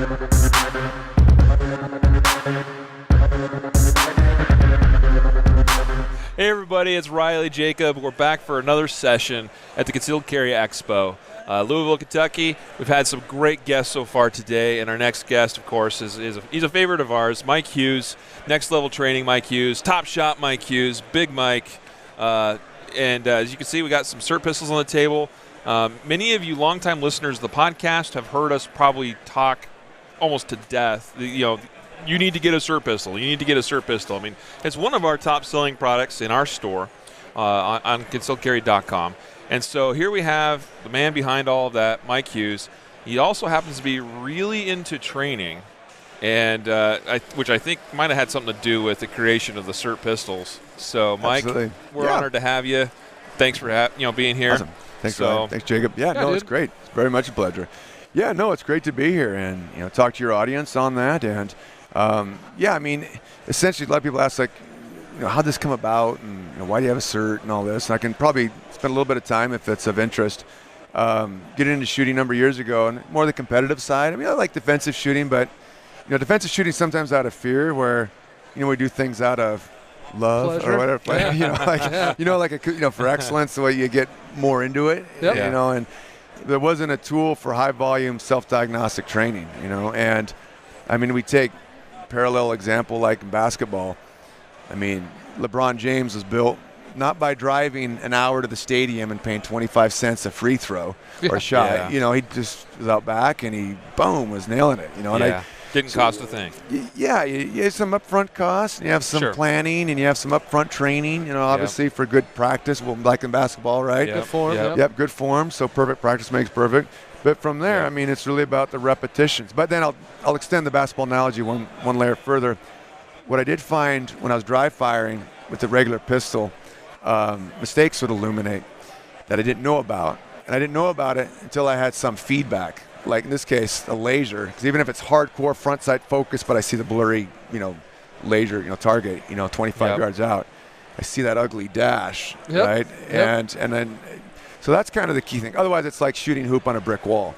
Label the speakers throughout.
Speaker 1: Hey everybody, it's Riley Jacob. We're back for another session at the Concealed Carry Expo, Louisville, Kentucky. We've had some great guests so far today, and our next guest, of course, he's a favorite of ours, Mike Hughes, Next Level Training Mike Hughes, Top Shot Mike Hughes, Big Mike, and as you can see, we got some cert pistols on the table. Many of you longtime listeners of the podcast have heard us probably talk almost to death. You need to get a cert pistol. You need to get a cert pistol. I mean, it's one of our top-selling products in our store on concealedcarry.com. And so here we have the man behind all of that, Mike Hughes. He also happens to be really into training, and which I think might have had something to do with the creation of the cert pistols. So, Mike,
Speaker 2: Absolutely.
Speaker 1: We're honored to have you. Thanks for being here.
Speaker 2: Awesome. Thanks, Thanks, Jacob. It's great. It's very much a pleasure. Yeah, no, it's great to be here and talk to your audience on that. And I mean, essentially, a lot of people ask, like, how'd this come about, and why do you have a cert and all this? And I can probably spend a little bit of time if it's of interest. Getting into shooting a number of years ago, and more the competitive side. I mean, I like defensive shooting, but defensive shooting sometimes out of fear, where we do things out of love
Speaker 3: pleasure.
Speaker 2: Or whatever. For excellence, the way you get more into it.
Speaker 3: Yep.
Speaker 2: And there wasn't a tool for high volume self-diagnostic training. And I mean, we take parallel example like in basketball. I mean, LeBron James was built not by driving an hour to the stadium and paying 25 cents a free throw or a shot.
Speaker 1: Yeah.
Speaker 2: He just was out back and he, boom, was nailing it. And
Speaker 1: didn't cost a thing.
Speaker 2: Yeah, you have some upfront costs, and you have some planning, and you have some upfront training, obviously for good practice, like in basketball, right?
Speaker 1: Yep.
Speaker 3: Good form.
Speaker 2: Yep, good form, so perfect practice makes perfect. But from there, I mean, it's really about the repetitions. But then I'll extend the basketball analogy one layer further. What I did find when I was dry firing with the regular pistol, mistakes would illuminate that I didn't know about. And I didn't know about it until I had some feedback. Like in this case, a laser, because even if it's hardcore front sight focus, but I see the blurry, laser, target, 25 yards out, I see that ugly dash, right?
Speaker 3: Yep.
Speaker 2: And then, so that's kind of the key thing. Otherwise, it's like shooting hoop on a brick wall.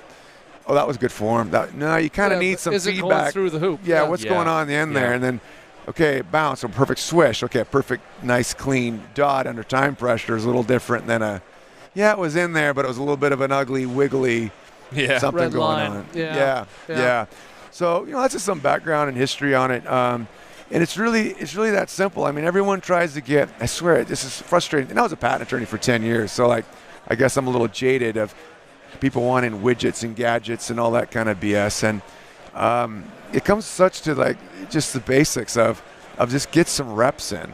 Speaker 2: Oh, that was good form. No, you kind of need some
Speaker 3: is
Speaker 2: feedback.
Speaker 3: It going through the hoop?
Speaker 2: Yeah, what's going on in the end there? And then, okay, bounce, a perfect swish. Okay, a perfect, nice, clean dot under time pressure is a little different than it was in there, but it was a little bit of an ugly, wiggly, something
Speaker 3: red
Speaker 2: going
Speaker 3: line.
Speaker 2: on.
Speaker 3: Yeah.
Speaker 2: So that's just some background and history on it, and it's really that simple. I mean, everyone tries to get. I swear, this is frustrating. And I was a patent attorney for 10 years, so I guess I'm a little jaded of people wanting widgets and gadgets and all that kind of BS. And it comes such to just the basics of just get some reps in,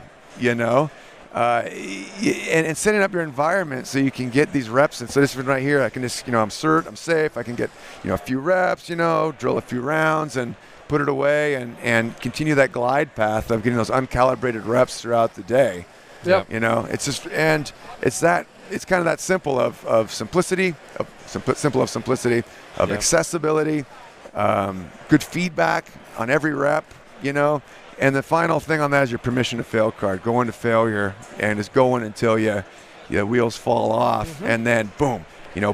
Speaker 2: and setting up your environment so you can get these reps in. So this one right here, I can just, I'm cert, I'm safe. I can get, a few reps, drill a few rounds and put it away and continue that glide path of getting those uncalibrated reps throughout the day.
Speaker 3: Yep.
Speaker 2: It's just, and it's kind of that simple of simplicity, of accessibility, good feedback on every rep, And the final thing on that is your permission to fail card. Go into failure and it's going until your wheels fall off, and then boom,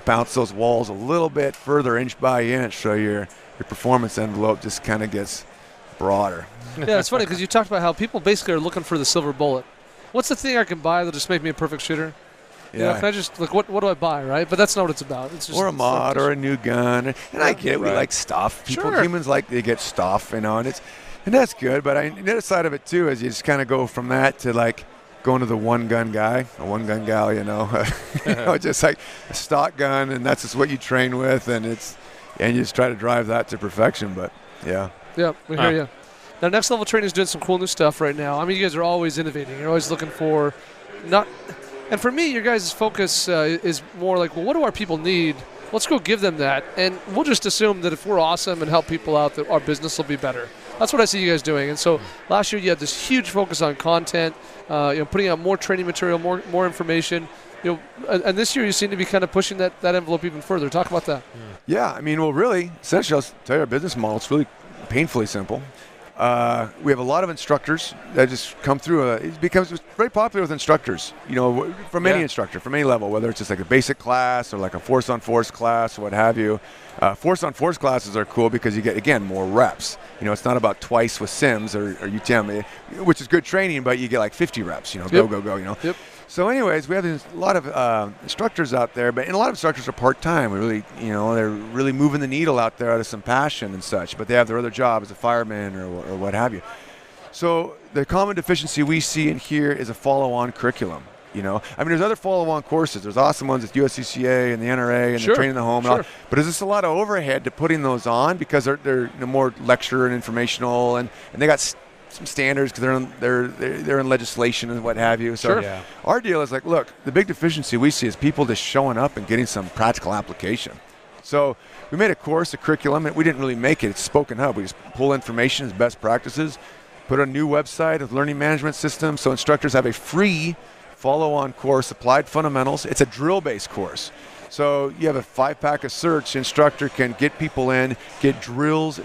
Speaker 2: bounce those walls a little bit further, inch by inch, so your performance envelope just kind of gets broader.
Speaker 3: Yeah, it's funny because you talked about how people basically are looking for the silver bullet. What's the thing I can buy that'll just make me a perfect shooter?
Speaker 2: Yeah.
Speaker 3: Can I just what do I buy, right? But that's not what it's about. It's just
Speaker 2: or a mod or a new gun, and I get it. We like stuff. Humans like they get stuff, and that's good. But the other side of it too is you just kind of go from that to going to the one gun guy, a one gun gal, just like a stock gun, and that's just what you train with, and you just try to drive that to perfection. But yeah,
Speaker 3: we hear you. Now, Next Level Training is doing some cool new stuff right now. I mean, you guys are always innovating. You're always looking for and for me, your guys' focus is more like, well, what do our people need? Let's go give them that, and we'll just assume that if we're awesome and help people out, that our business will be better. That's what I see you guys doing. And so last year you had this huge focus on content, putting out more training material, more information. And this year you seem to be kind of pushing that envelope even further. Talk about that.
Speaker 2: Yeah, I mean, well, really, essentially, I'll tell you our business model. It's really painfully simple. We have a lot of instructors that just come through. It becomes very popular with instructors, from any instructor, from any level, whether it's just like a basic class or like a force-on-force class or what have you. Force-on-force classes are cool because you get, again, more reps. It's not about twice with sims or UTM, which is good training, but you get like 50 reps, go.
Speaker 3: Yep.
Speaker 2: So anyways, we have a lot of instructors out there, and a lot of instructors are part-time. We really, they're really moving the needle out there out of some passion and such, but they have their other job as a fireman or what have you. So the common deficiency we see in here is a follow-on curriculum. There's other follow-on courses. There's awesome ones at USCCA and the NRA and the Training in the Home. And all, but there's just a lot of overhead to putting those on because they're more lecture and informational, and they got some standards because they're in legislation and what have you. So our deal is like, look, the big deficiency we see is people just showing up and getting some practical application. So we made a course, a curriculum, and we didn't really make it. It's Spoken Hub. We just pull information as best practices, put a new website with learning management system so instructors have a free follow-on course, Applied Fundamentals. It's a drill-based course. So you have a 5-pack of certs. The instructor can get people in, get drills,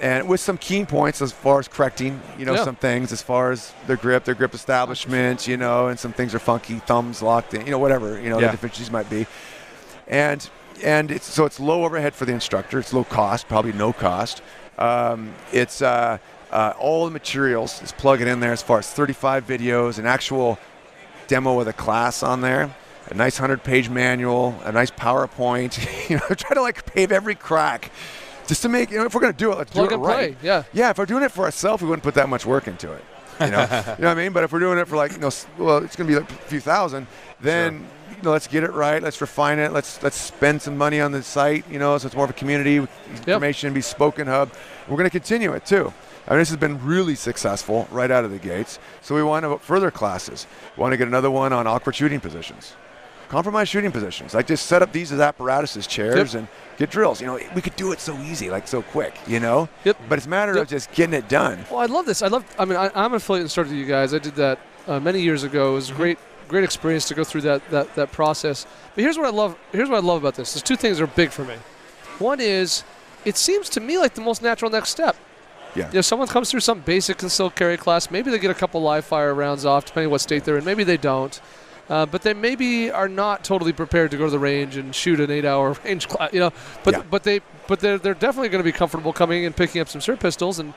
Speaker 2: and with some key points as far as correcting, some things as far as their grip establishment, and some things are funky, thumbs locked in, whatever, the deficiencies might be. And it's low overhead for the instructor. It's low cost, probably no cost. It's all the materials, just plug it in there as far as 35 videos, an actual demo of the class on there, a nice 100-page manual, a nice PowerPoint, try to pave every crack. Just to make, if we're going to do it, let's
Speaker 3: plug
Speaker 2: do it
Speaker 3: and
Speaker 2: right.
Speaker 3: Play,
Speaker 2: yeah, if we're doing it for ourselves, we wouldn't put that much work into it. You know what I mean? But if we're doing it for it's going to be like a few thousand, then let's get it right. Let's refine it. Let's spend some money on the site, so it's more of a community information, be Spoken Hub. We're going to continue it too. This has been really successful right out of the gates. So we want to further classes. We want to get another one on awkward shooting positions. Compromised shooting positions. Like just set up these as apparatuses, chairs, and get drills. We could do it so easy, so quick, But it's a matter of just getting it done.
Speaker 3: Well, I love this. I'm an affiliate instructor to you guys. I did that many years ago. It was a great experience to go through that process. But here's what I love. Here's what I love about this. There's two things that are big for me. One is, it seems to me like the most natural next step.
Speaker 2: Yeah.
Speaker 3: Someone comes through some basic concealed carry class. Maybe they get a couple live fire rounds off, depending on what state they're in. Maybe they don't. But they maybe are not totally prepared to go to the range and shoot an 8-hour range class, But they're definitely going to be comfortable coming and picking up some SIR pistols and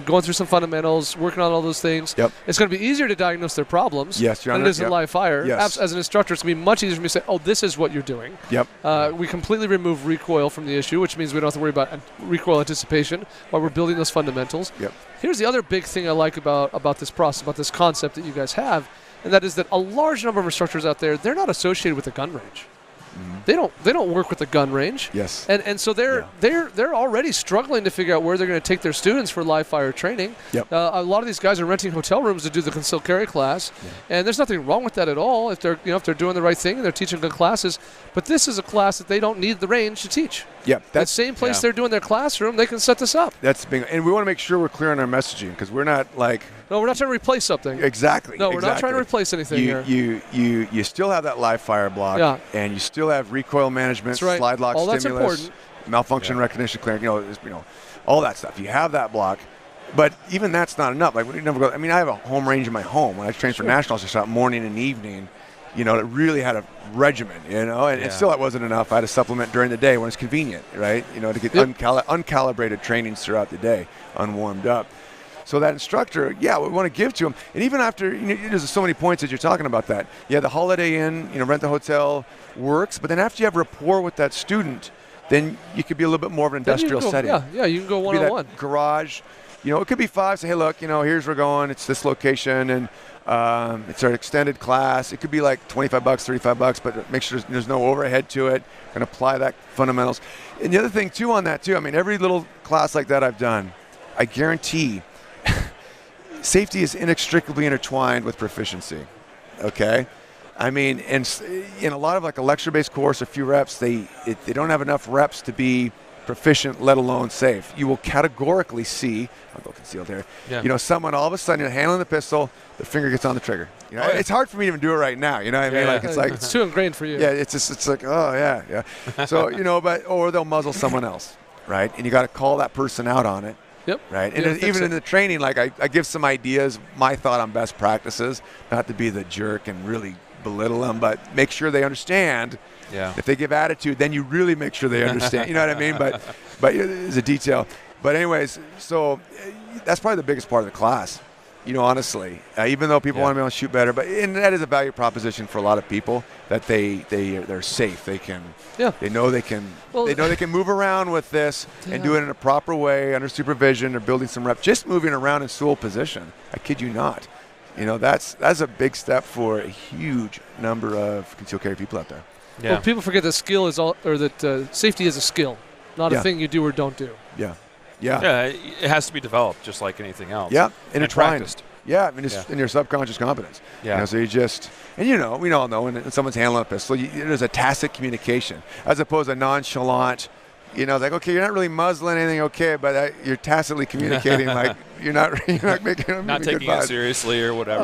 Speaker 3: going through some fundamentals, working on all those things.
Speaker 2: Yep.
Speaker 3: It's going to be easier to diagnose their problems than it is in live fire.
Speaker 2: Yes.
Speaker 3: As an instructor, it's going to be much easier for me to say, oh, this is what you're doing.
Speaker 2: Yep.
Speaker 3: We completely remove recoil from the issue, which means we don't have to worry about recoil anticipation while we're building those fundamentals.
Speaker 2: Yep.
Speaker 3: Here's the other big thing I like about this process, about this concept that you guys have. And that is that a large number of instructors out there, they're not associated with a gun range. Mm-hmm. They don't work with the gun range.
Speaker 2: Yes.
Speaker 3: And so they're already struggling to figure out where they're going to take their students for live fire training.
Speaker 2: Yep.
Speaker 3: A lot of these guys are renting hotel rooms to do the concealed carry class, and there's nothing wrong with that at all if they're doing the right thing and they're teaching good classes. But this is a class that they don't need the range to teach.
Speaker 2: Yep.
Speaker 3: That same place they're doing their classroom, they can set this up.
Speaker 2: That's big, and we want to make sure we're clear on our messaging because we're not
Speaker 3: No, we're not trying to replace something.
Speaker 2: Exactly.
Speaker 3: No, we're not trying to replace anything here.
Speaker 2: You still have that live fire block, and you still have recoil management, slide lock, stimulus, malfunction recognition clearing, all that stuff. You have that block, but even that's not enough. We never go. I have a home range in my home. When I trained for nationals, I shot morning and evening. It really had a regimen, and still that wasn't enough. I had to supplement during the day when it's convenient, right? To get uncalibrated trainings throughout the day, unwarmed up. So that instructor, we want to give to him. And even after, there's so many points that you're talking about that. Yeah, the Holiday Inn, rent the hotel works. But then after you have rapport with that student, then you could be a little bit more of an industrial setting.
Speaker 3: Yeah, you can go one-on-one.
Speaker 2: Garage. It could be 5. Say, hey, look, here's where we're going. It's this location, and it's our extended class. It could be like $25, $35, but make sure there's no overhead to it. And apply that fundamentals. And the other thing, too, on that, too, every little class like that I've done, I guarantee safety is inextricably intertwined with proficiency, okay? And in a lot of a lecture-based course, a few reps, they don't have enough reps to be proficient, let alone safe. You will categorically see, I'll go concealed here, someone all of a sudden handling the pistol, the finger gets on the trigger. It's hard for me to even do it right now.
Speaker 3: It's too ingrained for you.
Speaker 2: Yeah, it's like, oh yeah. So or they'll muzzle someone else. right? And you got to call that person out on it.
Speaker 3: Yep.
Speaker 2: Right. And even in the training, like I give some ideas, my thought on best practices, not to be the jerk and really belittle them, but make sure they understand.
Speaker 1: Yeah.
Speaker 2: If they give attitude, then you really make sure they understand. You know what I mean? But it's a detail. But anyways, so that's probably the biggest part of the class. Honestly, even though people want to be able to shoot better, and that is a value proposition for a lot of people that they're safe. They can, they know they can move around with this and do it in a proper way under supervision or building some reps. Just moving around in stool position, I kid you not. That's a big step for a huge number of concealed carry people out there.
Speaker 3: Yeah. Well, people forget that skill is that safety is a skill, not a thing you do or don't do.
Speaker 2: Yeah.
Speaker 1: Yeah, it has to be developed just like anything else.
Speaker 2: Yeah,
Speaker 1: and practiced.
Speaker 2: Yeah, in your subconscious competence.
Speaker 1: Yeah.
Speaker 2: So you just, and we all know when someone's handling a pistol, there's a tacit communication as opposed to nonchalant. Like, okay, you're not really muzzling anything, okay, but you're tacitly communicating, like you're not making
Speaker 1: not taking it seriously or whatever.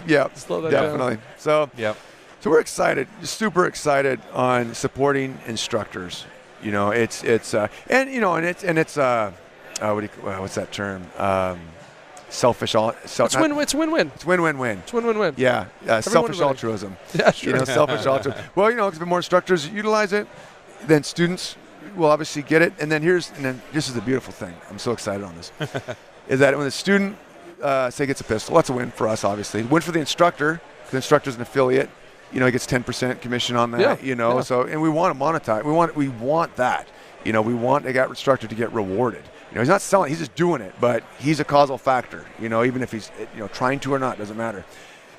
Speaker 2: Yeah.
Speaker 3: Slow that
Speaker 2: definitely.
Speaker 3: down.
Speaker 2: So we're excited, super excited on supporting instructors. It's what's that term? Selfish.
Speaker 3: It's win-win.
Speaker 2: It's win-win-win.
Speaker 3: It's win-win-win.
Speaker 2: Yeah, selfish altruism.
Speaker 3: Yeah, sure.
Speaker 2: Selfish altruism. Well, if more instructors utilize it, then students will obviously get it. And then this is the beautiful thing. I'm so excited on this. Is that when the student say gets a pistol, that's a win for us, obviously. Win for the instructor. The instructor's an affiliate. He gets 10% commission on that. So and we want to monetize. We want that. We want the instructor to get rewarded. He's not selling, he's just doing it, but he's a causal factor, even if he's trying to or not, doesn't matter.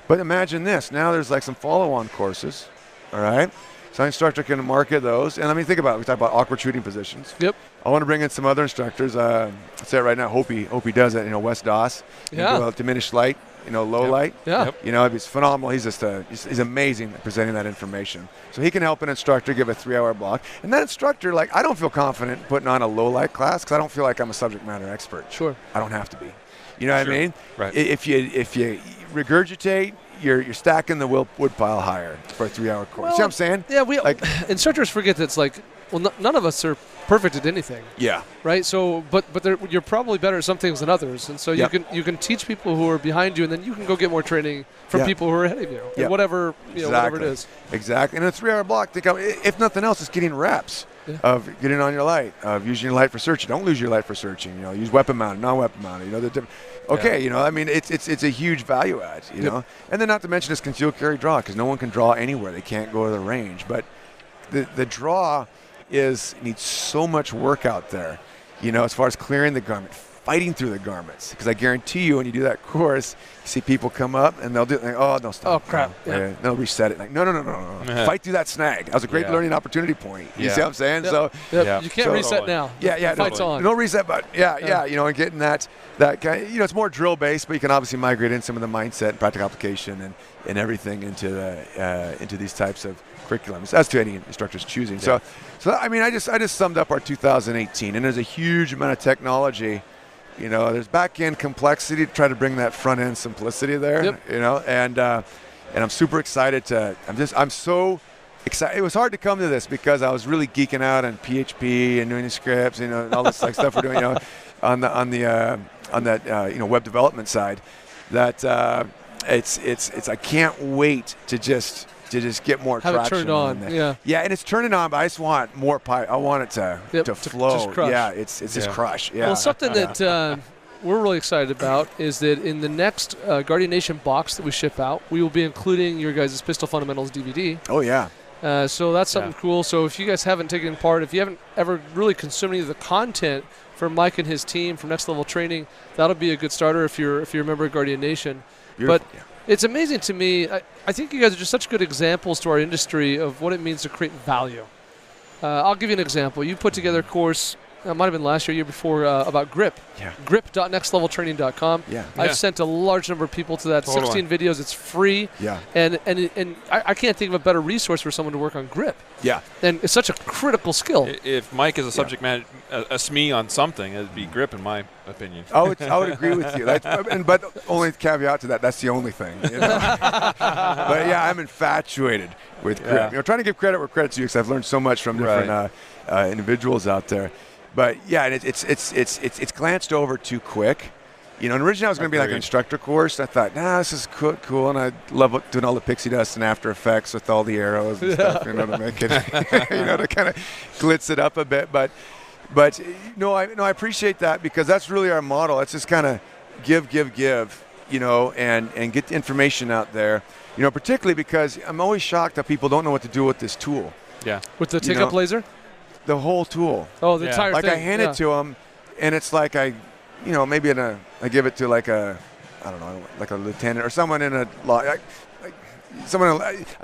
Speaker 2: But imagine this, now there's like some follow-on courses, all right? So an instructor can market those, and think about it, we talk about awkward shooting positions.
Speaker 3: Yep.
Speaker 2: I want to bring in some other instructors, I'll say it right now, Hope he does it, Wes Doss. Diminished light, low light.
Speaker 3: Yeah.
Speaker 2: It's phenomenal. He's just he's amazing at presenting that information. So he can help an instructor give a 3-hour block. And that instructor, I don't feel confident putting on a low light class because I don't feel like I'm a subject matter expert.
Speaker 3: Sure.
Speaker 2: I don't have to be. You know what I mean?
Speaker 1: Right.
Speaker 2: If you regurgitate, you're stacking the wood pile higher for a 3-hour course.
Speaker 3: Well,
Speaker 2: See what I'm saying?
Speaker 3: Yeah, instructors forget that it's none of us are perfect at anything.
Speaker 2: Yeah.
Speaker 3: Right. So, but you're probably better at some things than others, and so you can teach people who are behind you, and then you can go get more training from people who are ahead of you.
Speaker 2: Yeah.
Speaker 3: Whatever whatever it is.
Speaker 2: Exactly. And a 3-hour block, if nothing else, it's getting reps of getting on your light, of using your light for searching. Don't lose your light for searching. Use weapon mounted, non-weapon mounted. It's a huge value add. And then not to mention this concealed carry draw, because no one can draw anywhere. They can't go to the range, but the draw needs so much work out there, as far as clearing the garment, fighting through the garments. Because I guarantee you, when you do that course, you see people come up and they'll do no, stop.
Speaker 3: Oh, crap.
Speaker 2: Yeah. They'll reset it. No. Fight through that snag. That was a great learning opportunity point. You see what I'm saying?
Speaker 3: Yep.
Speaker 2: So
Speaker 3: you can't reset now.
Speaker 2: Yeah.
Speaker 3: Fight's on.
Speaker 2: No reset, but and getting that kind. It's more drill based, but you can obviously migrate in some of the mindset and practical application and everything into these types of curriculums, as to any instructor's choosing. So I just summed up our 2018, and there's a huge amount of technology. There's back-end complexity to try to bring that front-end simplicity there.
Speaker 3: Yep.
Speaker 2: And I'm super excited I'm so excited. It was hard to come to this because I was really geeking out on PHP and doing the scripts, and all this stuff we're doing, on that web development side. That it's I can't wait to just get more
Speaker 3: have
Speaker 2: traction
Speaker 3: it turned on.
Speaker 2: And it's turning on, but I just want more pipe. I want it to flow.
Speaker 3: Just crush.
Speaker 2: Yeah, it's just crush. Yeah.
Speaker 3: Well, something that we're really excited about is that in the next Guardian Nation box that we ship out, we will be including your guys' Pistol Fundamentals DVD.
Speaker 2: Oh yeah.
Speaker 3: So that's something cool. So if you guys haven't taken part, if you haven't ever really consumed any of the content from Mike and his team from Next Level Training, that'll be a good starter if you're a member of Guardian Nation.
Speaker 2: Beautiful.
Speaker 3: But it's amazing to me. I think you guys are just such good examples to our industry of what it means to create value. I'll give you an example. You put together a course, it might have been last year before, about grip.
Speaker 2: Yeah.
Speaker 3: grip.nextleveltraining.com.
Speaker 2: Yeah.
Speaker 3: I've sent a large number of people to that.
Speaker 1: Totally.
Speaker 3: 16 videos. It's free.
Speaker 2: Yeah.
Speaker 3: And I can't think of a better resource for someone to work on grip.
Speaker 2: Yeah.
Speaker 3: And it's such a critical skill.
Speaker 1: If Mike is a subject matter, a SME on something, it'd be grip, in my opinion.
Speaker 2: I would agree with you. But only caveat to that, that's the only thing. But yeah, I'm infatuated. with grip.
Speaker 1: Yeah.
Speaker 2: You know, trying to give credit where credit's due, because I've learned so much from different individuals out there. But yeah, and it's glanced over too quick. You know, and originally I was going to be like an instructor course. I thought, this is cool, and I love doing all the pixie dust and After Effects with all the arrows and stuff, you know, to make it, you know, to kind of glitz it up a bit. But I appreciate that, because that's really our model. It's just kind of give, you know, and get the information out there. You know, particularly because I'm always shocked that people don't know what to do with this tool.
Speaker 1: Yeah.
Speaker 3: With the tick-up laser?
Speaker 2: The whole tool.
Speaker 3: Oh, the entire
Speaker 2: like
Speaker 3: thing.
Speaker 2: I hand it to them, and it's like I give it to like a lieutenant or someone in a law. I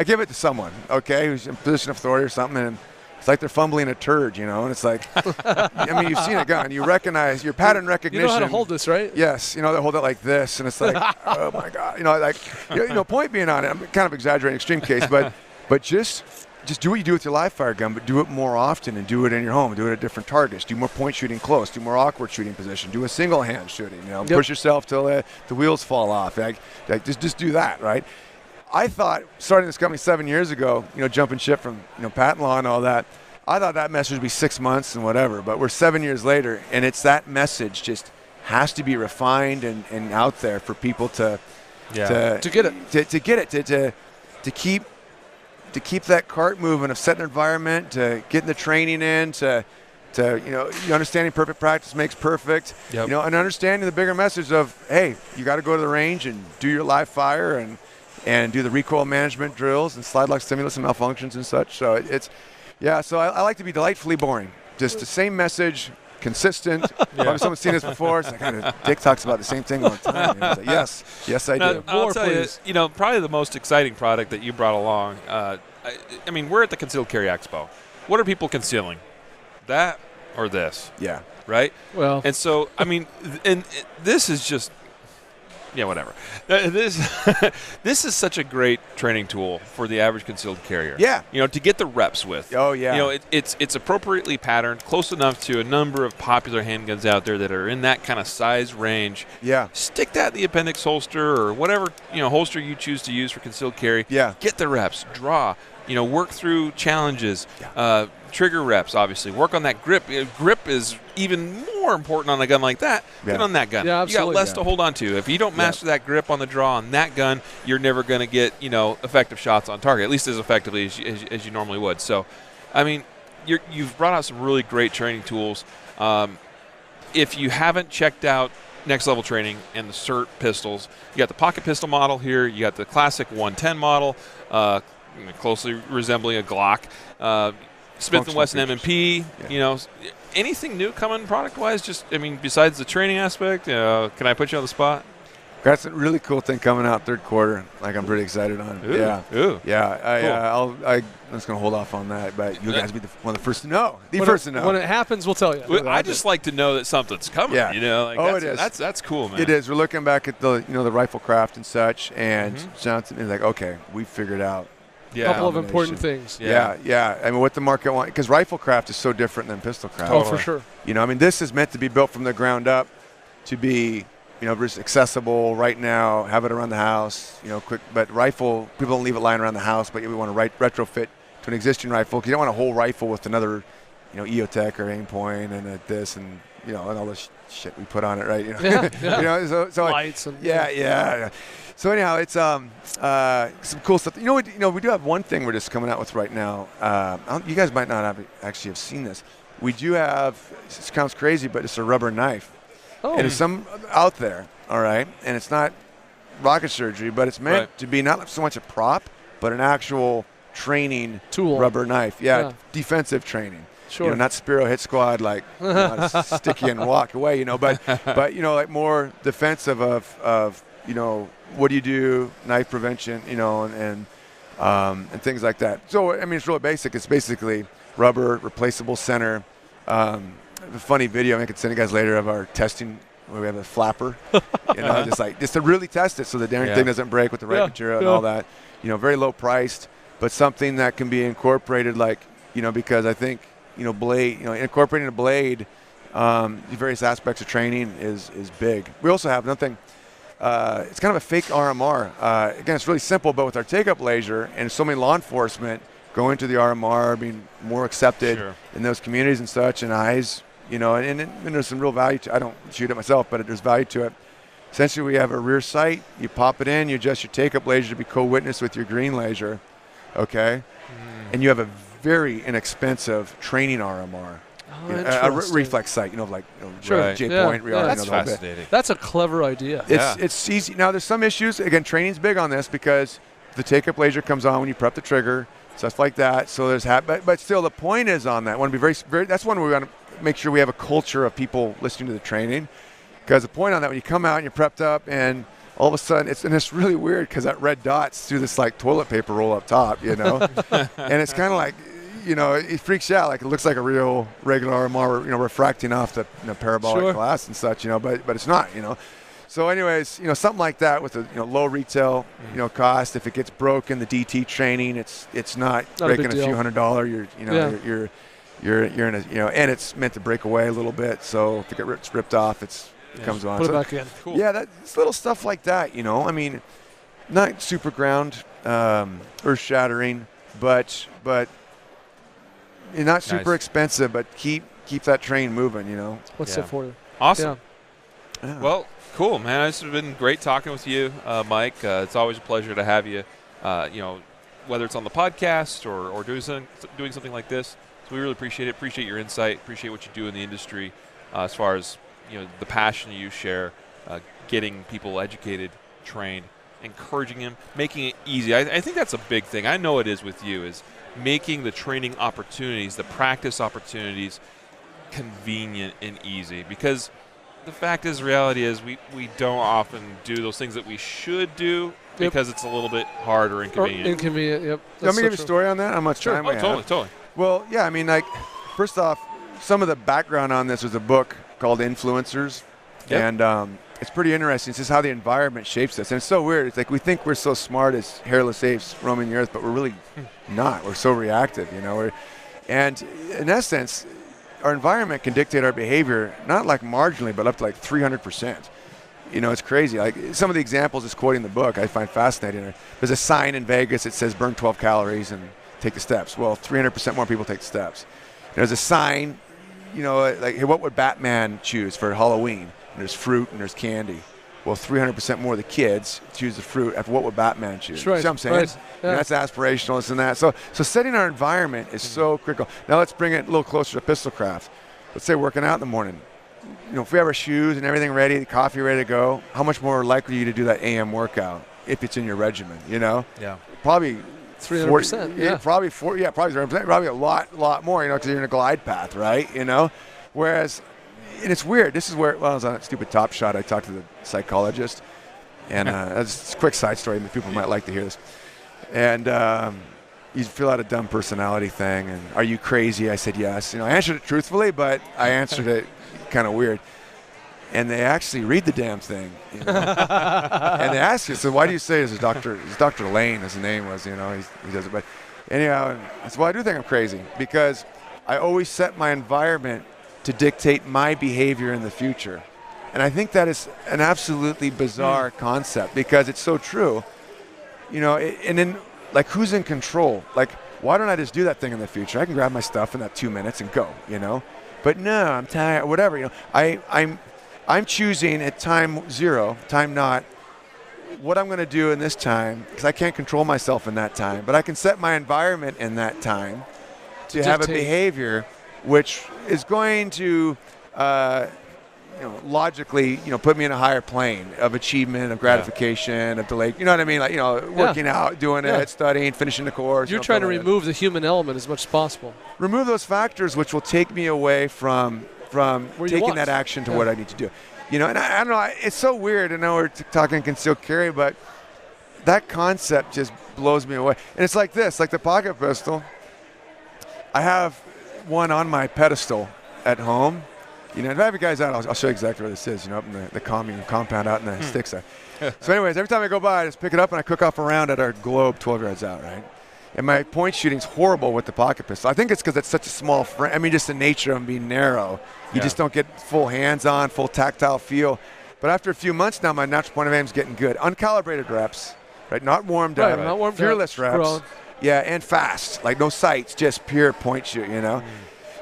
Speaker 2: give it to someone, okay, who's in a position of authority or something, and it's like they're fumbling a turd, you know, and it's like, I mean, you've seen a gun, you recognize your pattern recognition.
Speaker 3: You know how to hold this, right?
Speaker 2: Yes, you know, they hold it like this, and it's like, oh my God, you know, like, you know, point being on it, I'm kind of exaggerating, extreme case, but just do what you do with your live fire gun, but do it more often, and do it in your home. Do it at different targets. Do more point shooting close. Do more awkward shooting position. Do a single hand shooting. You know, push yourself till the wheels fall off. Like just do that, right? I thought, starting this company 7 years ago, you know, jumping ship from, you know, patent law and all that, I thought that message would be 6 months and whatever. But we're 7 years later, and it's that message just has to be refined and out there for people to get it, to keep that cart moving, of setting an environment, to getting the training in, to you know, understanding perfect practice makes perfect.
Speaker 1: Yep.
Speaker 2: You know, and understanding the bigger message of, hey, you got to go to the range and do your live fire and do the recoil management drills and slide lock stimulus and malfunctions and such. So so I like to be delightfully boring. Just the same message, consistent. Probably someone's seen this before. It's like, Dick talks about the same thing all the time. And it's like, yes, I do.
Speaker 1: I'll tell you, know, probably the most exciting product that you brought along. I mean, we're at the Concealed Carry Expo. What are people concealing? That or this?
Speaker 2: Yeah.
Speaker 1: Right?
Speaker 3: Well.
Speaker 1: And so, I mean, this is just, whatever. This is such a great training tool for the average concealed carrier.
Speaker 2: Yeah.
Speaker 1: You know, to get the reps with.
Speaker 2: Oh, yeah.
Speaker 1: You know, it's appropriately patterned, close enough to a number of popular handguns out there that are in that kind of size range.
Speaker 2: Yeah.
Speaker 1: Stick that in the appendix holster or whatever, you know, holster you choose to use for concealed carry.
Speaker 2: Yeah.
Speaker 1: Get the reps. Draw. You know, work through challenges.
Speaker 2: Yeah.
Speaker 1: Trigger reps, obviously. Work on that grip. Grip is even more important on a gun like that than on that gun.
Speaker 3: Yeah,
Speaker 1: you got less to hold on to. If you don't master that grip on the draw on that gun, you're never going to get, you know, effective shots on target, at least as effectively as you normally would. So, I mean, you've brought out some really great training tools. If you haven't checked out Next Level Training and the CERT pistols, you got the pocket pistol model here. You got the classic 110 model, closely resembling a Glock. Smith & Wesson M&P, you know, anything new coming product-wise? Just, I mean, besides the training aspect, can I put you on the spot?
Speaker 2: That's a really cool thing coming out third quarter. Like, I'm pretty excited on.
Speaker 1: Ooh.
Speaker 2: Yeah.
Speaker 1: Ooh.
Speaker 2: Yeah. I'm just gonna hold off on that, but you guys be one of the first to know. First to know.
Speaker 3: When it happens, we'll tell you.
Speaker 1: I just like to know that something's coming.
Speaker 2: Yeah.
Speaker 1: You know, like
Speaker 2: it is.
Speaker 1: That's cool, man.
Speaker 2: It is. We're looking back at the the rifle craft and such, and Johnson is like, okay, we figured out.
Speaker 3: A couple of important things.
Speaker 2: Yeah. I mean, what the market wants, because rifle craft is so different than pistol craft.
Speaker 3: Oh, for sure.
Speaker 2: You know, I mean, this is meant to be built from the ground up to be, you know, just accessible right now, have it around the house, you know, quick. But rifle, people don't leave it lying around the house, but we want to retrofit to an existing rifle, because you don't want a whole rifle with another, you know, EOTech or aim point and this and, you know, and all this shit we put on it, right? You know,
Speaker 3: yeah.
Speaker 2: You know, so
Speaker 3: lights and
Speaker 2: yeah. So anyhow, it's some cool stuff. You know, we do have one thing we're just coming out with right now. You guys might not actually have seen this. We do have. It sounds crazy, but it's a rubber knife.
Speaker 3: Oh.
Speaker 2: And it's some out there, all right. And it's not rocket surgery, but it's meant to be not so much a prop, but an actual training
Speaker 3: tool.
Speaker 2: Rubber knife. Yeah, defensive training.
Speaker 3: Sure.
Speaker 2: You know, not Spiro hit squad, like you know, stick you and walk away. You know, but you know, like more defensive of you know, what do you do, knife prevention, you know, and things like that. So I mean, it's really basic. It's basically rubber, replaceable center. A funny video I could send you guys later of our testing where we have a flapper, you know, just to really test it so the darn thing doesn't break with the right material and all that. You know, very low priced, but something that can be incorporated, like, you know, because I think, you know, blade, you know, incorporating a blade, the various aspects of training is big. We also have nothing. it's kind of a fake RMR. Again, it's really simple, but with our take-up laser and so many law enforcement going to the RMR, being more accepted in those communities and such, and eyes, and there's some real value to. I don't shoot it myself, but there's value to it. Essentially, we have a rear sight. You pop it in. You adjust your take-up laser to be co-witness with your green laser, okay? And you have a very inexpensive training RMR. A reflex sight, J point.
Speaker 1: That's fascinating.
Speaker 3: That's a clever idea.
Speaker 2: It's easy. Now, there's some issues. Again, training's big on this because the take-up laser comes on when you prep the trigger, stuff like that. So there's but still, the point is on that. I want to be very. That's one we want to make sure we have a culture of people listening to the training. Because the point on that, when you come out and you're prepped up, and all of a sudden, it's really weird because that red dot's through this like toilet paper roll up top, and it's kind of like, it freaks you out. Like it looks like a real regular RMR, refracting off the parabolic glass and such, but it's not, So anyways, something like that with a low retail, cost. If it gets broken, the DT training, it's not breaking a few $100. You're in a, and it's meant to break away a little bit. So if it gets ripped off, it comes on.
Speaker 3: Put it back in. Cool.
Speaker 2: Yeah, that's little stuff like that. I mean, not super ground, earth shattering, but not super expensive. But keep that train moving.
Speaker 3: One step forward.
Speaker 1: Awesome. Yeah. Well, cool, man. It's been great talking with you, Mike. It's always a pleasure to have you. Whether it's on the podcast or doing something like this. So we really appreciate it. Appreciate your insight. Appreciate what you do in the industry, as far as the passion you share, getting people educated, trained, encouraging them, making it easy. I think that's a big thing. I know it is with you, is making the training opportunities, the practice opportunities, convenient and easy. Because the fact is, reality is, we don't often do those things that we should do because it's a little bit hard or inconvenient.
Speaker 3: Yep.
Speaker 2: Let me give you a story on that. How much time we have?
Speaker 1: Totally.
Speaker 2: Well, yeah, I mean, first off, some of the background on this is a book called Influencers, and it's pretty interesting. It's just how the environment shapes us, and it's so weird. It's like we think we're so smart as hairless apes roaming the earth, but we're really not. We're so reactive, and in essence, our environment can dictate our behavior, not like marginally, but up to like 300%. It's crazy. Like some of the examples is quoting the book I find fascinating. There's a sign in Vegas that says burn 12 calories and take the steps. Well, 300% more people take the steps. There's a sign, like, hey, what would Batman choose for Halloween? And there's fruit and there's candy. Well, 300% more of the kids choose the fruit. After what would Batman choose?
Speaker 3: That's right.
Speaker 2: You know what I'm saying?
Speaker 3: Right. Yeah.
Speaker 2: That's aspirational, this and that. So setting our environment is so critical. Now let's bring it a little closer to pistol craft. Let's say working out in the morning. If we have our shoes and everything ready, the coffee ready to go, how much more likely are you to do that AM workout if it's in your regimen?
Speaker 1: Yeah.
Speaker 2: Probably
Speaker 3: 300%.
Speaker 2: Probably 300%. Probably a lot more. Because you're in a glide path, right? Whereas, and it's weird. This is where I was on that stupid Top Shot. I talked to the psychologist, and that's a quick side story. People might like to hear this. And you fill out a dumb personality thing, and are you crazy? I said yes. I answered it truthfully, but I answered it kind of weird. And they actually read the damn thing, and they ask you, so why do you say this? Is Dr. Lane, his name was, he does it. But anyhow, I said, well, I do think I'm crazy because I always set my environment to dictate my behavior in the future. And I think that is an absolutely bizarre concept because it's so true. And then, like, who's in control? Like, why don't I just do that thing in the future? I can grab my stuff in that 2 minutes and go, But no, I'm tired, whatever, I'm choosing at time 0, time naught, what I'm going to do in this time because I can't control myself in that time. But I can set my environment in that time to have a behavior which is going to logically, put me in a higher plane of achievement, of gratification, of delay. You know what I mean? Like, working out, doing it, studying, finishing the course.
Speaker 3: You're trying to remove the human element as much as possible.
Speaker 2: Remove those factors which will take me away from taking that action to what I need to do. And I don't know, it's so weird. I know we're talking concealed carry, but that concept just blows me away. And it's like this, like the pocket pistol. I have one on my pedestal at home. If I have you guys out, I'll show you exactly where this is, up in the commune compound out in the sticks there. So anyways, every time I go by, I just pick it up and I cook off a round at our globe 12 yards out, right? And my point shooting's horrible with the pocket pistol. I think it's because it's such a small frame. I mean, just the nature of them being narrow. You just don't get full hands-on, full tactile feel. But after a few months now, my natural point of aim is getting good. Uncalibrated reps, right? Not warmed
Speaker 3: Right,
Speaker 2: up.
Speaker 3: not warmed up,
Speaker 2: Fearless reps.
Speaker 3: grown.
Speaker 2: Yeah, and fast. Like no sights, just pure point shoot, you know?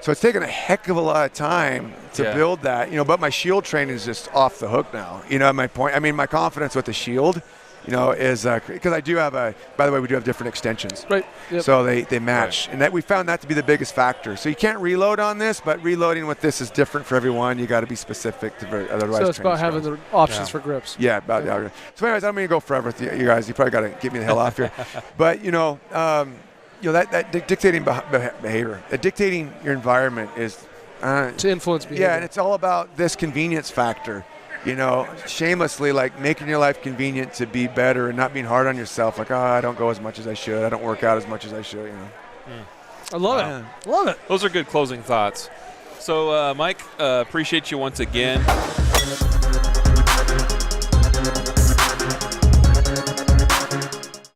Speaker 2: So it's taken a heck of a lot of time to build that, you know, but my shield training is just off the hook now. You know, my confidence with the shield, you know, is because I do have by the way, we do have different extensions.
Speaker 3: Right. Yep.
Speaker 2: So they match. And that we found that to be the biggest factor. So you can't reload on this, but reloading with this is different for everyone. You got to be specific to otherwise.
Speaker 3: So it's about having the options for grips.
Speaker 2: Yeah, about the So anyways, I don't mean to go forever with you guys. You probably got to get me the hell off here. But, you know, that dictating behavior, dictating your environment is
Speaker 3: to influence behavior.
Speaker 2: Yeah, and it's all about this convenience factor. You know, shamelessly, like making your life convenient to be better and not being hard on yourself. Like, I don't go as much as I should. I don't work out as much as I should. You know.
Speaker 3: I love it. Love it.
Speaker 1: Those are good closing thoughts. So, Mike, appreciate you once again.